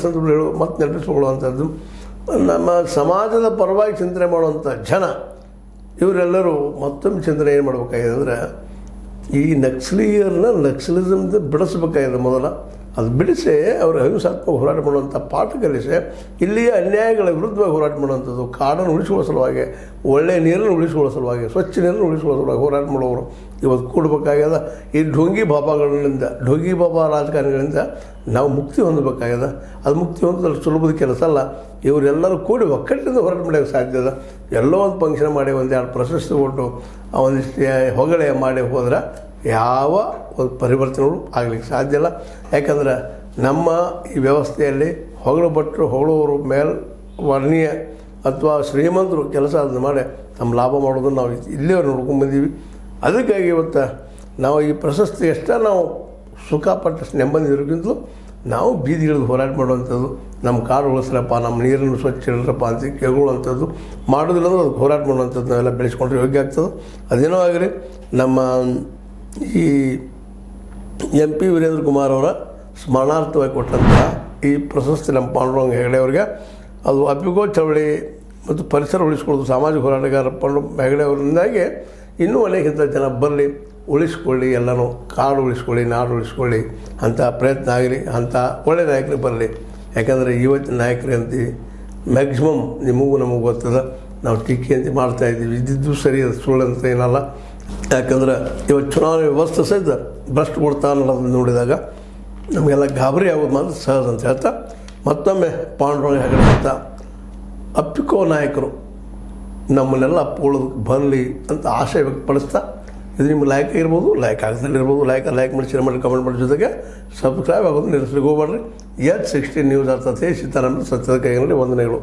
ಹೇಳು ಮತ್ತು ನೆನಪಿಸ್ಕೊಳ್ಳುವಂಥದ್ದು ನಮ್ಮ ಸಮಾಜದ ಪರವಾಗಿ ಚಿಂತನೆ ಮಾಡುವಂಥ ಜನ ಇವರೆಲ್ಲರೂ ಮತ್ತೊಮ್ಮೆ ಚಿಂತನೆ ಏನು ಮಾಡಬೇಕಾಗಿದೆ ಅಂದರೆ ಈ ನಕ್ಸಲೀಯರನ್ನ ನಕ್ಸಲಿಸಮ್ದು ಬಿಡಿಸ್ಬೇಕಾಗಿದೆ. ಮೊದಲ ಅದು ಬಿಡಿಸಿ ಅವರು ಅಹಿಂಸಾತ್ಮಕ ಹೋರಾಟ ಮಾಡುವಂಥ ಪಾಠ ಕಲಿಸಿ ಇಲ್ಲಿಯ ಅನ್ಯಾಯಗಳ ವಿರುದ್ಧವಾಗಿ ಹೋರಾಟ ಮಾಡುವಂಥದ್ದು, ಕಾಡನ್ನು ಉಳಿಸುವ ಸಲುವಾಗಿ, ಒಳ್ಳೆಯ ನೀರನ್ನು ಉಳಿಸುವ ಸಲುವಾಗಿ, ಸ್ವಚ್ಛ ನೀರನ್ನು ಉಳಿಸುವ ಸಲುವಾಗಿ ಹೋರಾಟ ಮಾಡೋರು ಇವತ್ತು ಕೂಡಬೇಕಾಗ್ಯದ. ಈ ಢೋಂಗಿ ಬಾಬಾ ರಾಜಕಾರಣಿಗಳಿಂದ ನಾವು ಮುಕ್ತಿ ಹೊಂದಬೇಕಾಗ್ಯದ. ಅದು ಮುಕ್ತಿ ಹೊಂದೋದು ಸುಲಭದ ಕೆಲಸ ಅಲ್ಲ. ಇವರೆಲ್ಲರೂ ಕೂಡಿ ಒಕ್ಕಟ್ಟಿನಿಂದ ಹೋರಾಟ ಮಾಡೋಕ್ಕೆ ಸಾಧ್ಯ ಅದ. ಎಲ್ಲೋ ಒಂದು ಫಂಕ್ಷನ್ ಮಾಡಿ ಒಂದೆರಡು ಪ್ರಶಸ್ತಿ ಕೊಟ್ಟು ಒಂದಿಷ್ಟು ಹೊಗಳೆ ಮಾಡಿ ಹೋದ್ರೆ ಯಾವ ಒಂದು ಪರಿವರ್ತನೆಗಳು ಆಗಲಿಕ್ಕೆ ಸಾಧ್ಯ ಇಲ್ಲ. ಯಾಕಂದ್ರೆ ನಮ್ಮ ಈ ವ್ಯವಸ್ಥೆಯಲ್ಲಿ ಹೊಗಳೋರು ವರ್ಣೀಯ ಅಥವಾ ಶ್ರೀಮಂತರು ಕೆಲಸ ಅದನ್ನು ಮಾಡಿ ನಮ್ಮ ಲಾಭ ಮಾಡೋದನ್ನು ನಾವು ಇಲ್ಲಿಯವ್ರು ನೋಡ್ಕೊಂಡ್ಬಂದೀವಿ. ಅದಕ್ಕಾಗಿ ಇವತ್ತು ನಾವು ಈ ಪ್ರಶಸ್ತಿ ಎಷ್ಟೇ ನಾವು ಸುಖಪಟ್ಟು ನೆಮ್ಮದಿ ಇರೋಕ್ಕಿಂತಲೂ ನಾವು ಬೀದಿಗಳಿಗೆ ಹೋರಾಟ ಮಾಡುವಂಥದ್ದು, ನಮ್ಮ ಕಾಡು ಉಳಿಸ್ರಪ್ಪ, ನಮ್ಮ ನೀರನ್ನು ಸ್ವಚ್ಛ ಇಡ್ರಪ್ಪ ಅಂತ ಕೇಳುವಂಥದ್ದು ಮಾಡೋದಿಲ್ಲ ಅಂದ್ರೆ ಅದಕ್ಕೆ ಹೋರಾಟ ಮಾಡುವಂಥದ್ದು ನಾವೆಲ್ಲ ಬೆಳೆಸ್ಕೊಂಡ್ರೆ ಯೋಗ್ಯ ಆಗ್ತದೆ. ಅದೇನೋ ಆಗಲಿ, ನಮ್ಮ ಈ MP ವೀರೇಂದ್ರ ಕುಮಾರ್ ಅವರ ಸ್ಮರಣಾರ್ಥವಾಗಿ ಕೊಟ್ಟಂತಹ ಈ ಪ್ರಶಸ್ತಿ ನಮ್ಮ ಪಾಂಡುರಂಗ ಹೆಗಡೆ ಅವರಿಗೆ, ಅದು ಅಪ್ಪಿಗೋ ಚಳವಳಿ ಮತ್ತು ಪರಿಸರ ಉಳಿಸ್ಕೊಳ್ಳೋದು ಸಾಮಾಜಿಕ ಹೋರಾಟಗಾರ ಹೆಗಡೆ ಅವರಿಂದಾಗಿ ಇನ್ನೂ ಅನೇಕಿಂತ ಜನ ಬರಲಿ, ಉಳಿಸ್ಕೊಳ್ಳಿ, ಎಲ್ಲನೂ ಕಾಡು ಉಳಿಸ್ಕೊಳ್ಳಿ, ನಾಡು ಉಳಿಸ್ಕೊಳ್ಳಿ ಅಂಥ ಪ್ರಯತ್ನ ಆಗಲಿ, ಅಂಥ ಒಳ್ಳೆಯ ನಾಯಕರು ಬರಲಿ. ಯಾಕಂದರೆ ಇವತ್ತಿನ ನಾಯಕರು ಅಂತೀವಿ ಮ್ಯಾಕ್ಸಿಮಮ್ ನಿಮಗೂ ನಮಗೆ ಗೊತ್ತದ, ನಾವು ಟೀಕೆ ಅಂತ ಮಾಡ್ತಾಯಿದ್ದೀವಿ. ಇದ್ದಿದ್ದು ಸರಿ, ಅದು ಸುಳ್ಳು ಅಂತ ಏನಲ್ಲ. ಯಾಕಂದ್ರೆ ಇವತ್ತು ಚುನಾವಣೆ ವ್ಯವಸ್ಥೆ ಸಹಿತ ಭ್ರಷ್ಟ ಕೊಡ್ತಾ ಅನ್ನೋದನ್ನು ನೋಡಿದಾಗ ನಮಗೆಲ್ಲ ಗಾಬರಿ ಆಗೋದು ಮಾತ್ರ ಸಹಜ ಅಂತ ಹೇಳ್ತಾ, ಮತ್ತೊಮ್ಮೆ ಪಾಂಡುರಂಗ ಹೆಗಡೆ ಅಂತ ಅಪ್ಪಿಕೋ ನಾಯಕರು ನಮ್ಮನ್ನೆಲ್ಲ ಅಪ್ಕೊಳ್ಳೋದಕ್ಕೆ ಬರಲಿ ಅಂತ ಆಶಯ ವ್ಯಕ್ತಪಡಿಸ್ತಾ, ಇದು ನಿಮ್ಗೆ ಲೈಕ್ ಆಗಿರ್ಬೋದು, ಲೈಕ್ ಆಗದಲ್ಲಿರ್ಬೋದು, ಲೈಕ್ ಮಾಡಿ, ಶೇರ್ ಮಾಡಿ, ಕಮೆಂಟ್ ಮಾಡಿ, ಜೊತೆಗೆ ಸಬ್ಸ್ಕ್ರೈಬ್ ಆಗೋದು ನಿಲ್ಲಿಸ್ಲಿಕ್ಕೆ ಹೋಗ್ಬೇಡ್ರಿ. H16 ನ್ಯೂಸ್ ಅರ್ಥತೆ ಸೀತಾರಾಮ ಸತ್ಯದ ಕೈಗಳಲ್ಲಿ ವಂದನೆಗಳು.